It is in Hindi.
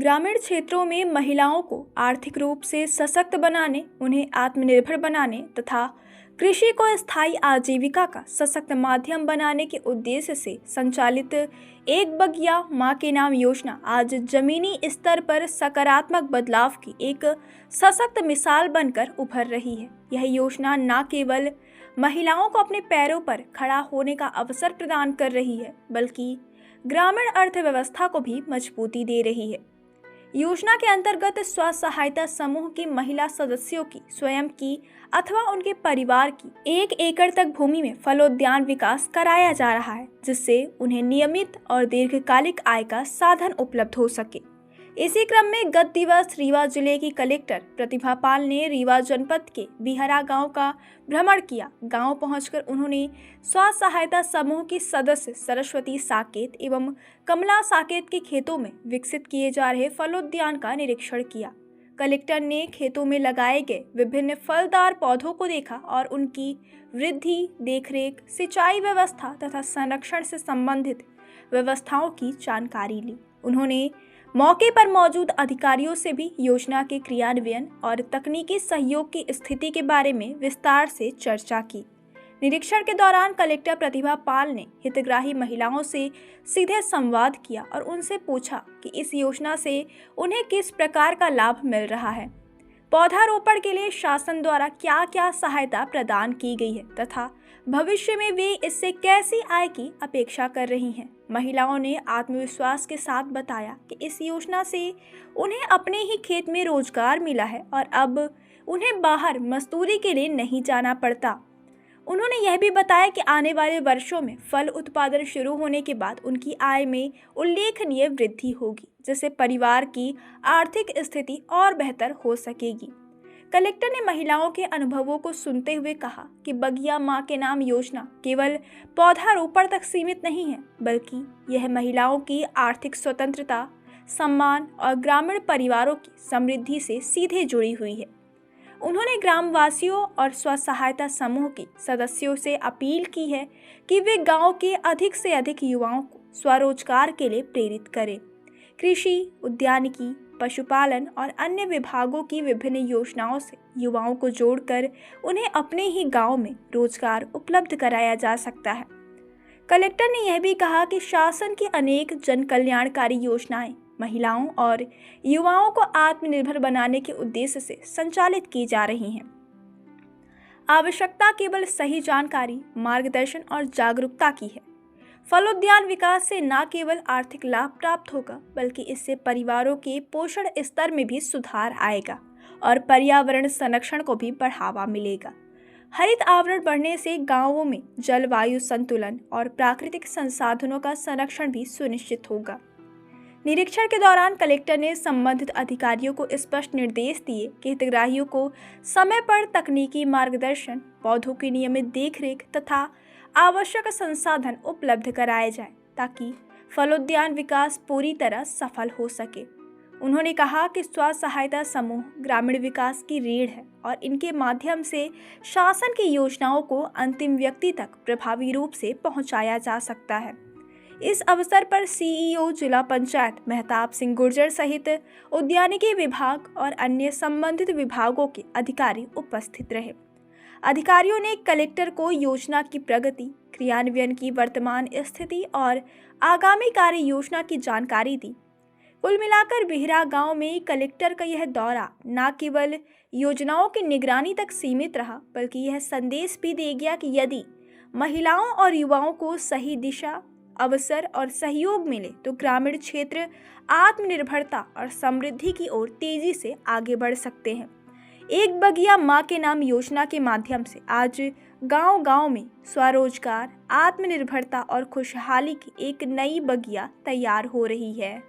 ग्रामीण क्षेत्रों में महिलाओं को आर्थिक रूप से सशक्त बनाने, उन्हें आत्मनिर्भर बनाने तथा कृषि को स्थायी आजीविका का सशक्त माध्यम बनाने के उद्देश्य से संचालित एक बगिया माँ के नाम योजना आज जमीनी स्तर पर सकारात्मक बदलाव की एक सशक्त मिसाल बनकर उभर रही है। यह योजना न केवल महिलाओं को अपने पैरों पर खड़ा होने का अवसर प्रदान कर रही है, बल्कि ग्रामीण अर्थव्यवस्था को भी मजबूती दे रही है। योजना के अंतर्गत स्व सहायता समूह की महिला सदस्यों की स्वयं की अथवा उनके परिवार की 1 एकड़ तक भूमि में फलोद्यान विकास कराया जा रहा है, जिससे उन्हें नियमित और दीर्घकालिक आय का साधन उपलब्ध हो सके। इसी क्रम में गत दिवस रीवा जिले की कलेक्टर प्रतिभा पाल ने रीवा जनपद के बिहरा गांव का भ्रमण किया। गांव पहुंचकर उन्होंने स्व सहायता समूह की सदस्य सरस्वती साकेत एवं कमला साकेत के खेतों में विकसित किए जा रहे फलोद्यान का निरीक्षण किया। कलेक्टर ने खेतों में लगाए गए विभिन्न फलदार पौधों को देखा और उनकी वृद्धि, देखरेख, सिंचाई व्यवस्था तथा संरक्षण से संबंधित व्यवस्थाओं की जानकारी ली। उन्होंने मौके पर मौजूद अधिकारियों से भी योजना के क्रियान्वयन और तकनीकी सहयोग की स्थिति के बारे में विस्तार से चर्चा की। निरीक्षण के दौरान कलेक्टर प्रतिभा पाल ने हितग्राही महिलाओं से सीधे संवाद किया और उनसे पूछा कि इस योजना से उन्हें किस प्रकार का लाभ मिल रहा है, पौधारोपण के लिए शासन द्वारा क्या क्या सहायता प्रदान की गई है तथा भविष्य में वे इससे कैसी आय की अपेक्षा कर रही हैं। महिलाओं ने आत्मविश्वास के साथ बताया कि इस योजना से उन्हें अपने ही खेत में रोजगार मिला है और अब उन्हें बाहर मजदूरी के लिए नहीं जाना पड़ता। उन्होंने यह भी बताया कि आने वाले वर्षों में फल उत्पादन शुरू होने के बाद उनकी आय में उल्लेखनीय वृद्धि होगी, जिससे परिवार की आर्थिक स्थिति और बेहतर हो सकेगी। कलेक्टर ने महिलाओं के अनुभवों को सुनते हुए कहा कि बगिया माँ के नाम योजना केवल पौधारोपण तक सीमित नहीं है, बल्कि यह महिलाओं की आर्थिक स्वतंत्रता, सम्मान और ग्रामीण परिवारों की समृद्धि से सीधे जुड़ी हुई है। उन्होंने ग्रामवासियों और स्व सहायता समूह के सदस्यों से अपील की है कि वे गांव के अधिक से अधिक युवाओं को स्वरोजगार के लिए प्रेरित करें। कृषि, उद्यानिकी, पशुपालन और अन्य विभागों की विभिन्न योजनाओं से युवाओं को जोड़कर उन्हें अपने ही गांव में रोजगार उपलब्ध कराया जा सकता है। कलेक्टर ने यह भी कहा कि शासन की अनेक जन कल्याणकारी योजनाएं महिलाओं और युवाओं को आत्मनिर्भर बनाने के उद्देश्य से संचालित की जा रही हैं। आवश्यकता केवल सही जानकारी, मार्गदर्शन और जागरूकता की है। फलोद्यान विकास से न केवल आर्थिक लाभ प्राप्त होगा, बल्कि इससे परिवारों के पोषण स्तर में भी सुधार आएगा और पर्यावरण संरक्षण को भी बढ़ावा मिलेगा। हरित आवरण बढ़ने से गांवों में जलवायु संतुलन और प्राकृतिक संसाधनों का संरक्षण भी सुनिश्चित होगा। निरीक्षण के दौरान कलेक्टर ने संबंधित अधिकारियों को स्पष्ट निर्देश दिए कि हितग्राहियों को समय पर तकनीकी मार्गदर्शन, पौधों की नियमित देखरेख तथा आवश्यक संसाधन उपलब्ध कराए जाए, ताकि फलोद्यान विकास पूरी तरह सफल हो सके। उन्होंने कहा कि स्व सहायता समूह ग्रामीण विकास की रीढ़ है और इनके माध्यम से शासन की योजनाओं को अंतिम व्यक्ति तक प्रभावी रूप से पहुंचाया जा सकता है। इस अवसर पर सीईओ जिला पंचायत मेहताब सिंह गुर्जर सहित उद्यानिकी विभाग और अन्य संबंधित विभागों के अधिकारी उपस्थित रहे। अधिकारियों ने कलेक्टर को योजना की प्रगति, क्रियान्वयन की वर्तमान स्थिति और आगामी कार्य योजना की जानकारी दी। कुल मिलाकर बिहरा गांव में कलेक्टर का यह दौरा न केवल योजनाओं की निगरानी तक सीमित रहा, बल्कि यह संदेश भी दे गया कि यदि महिलाओं और युवाओं को सही दिशा, अवसर और सहयोग मिले तो ग्रामीण क्षेत्र आत्मनिर्भरता और समृद्धि की ओर तेजी से आगे बढ़ सकते हैं। एक बगिया माँ के नाम योजना के माध्यम से आज गांव-गांव में स्वरोजगार, आत्मनिर्भरता और खुशहाली की एक नई बगिया तैयार हो रही है।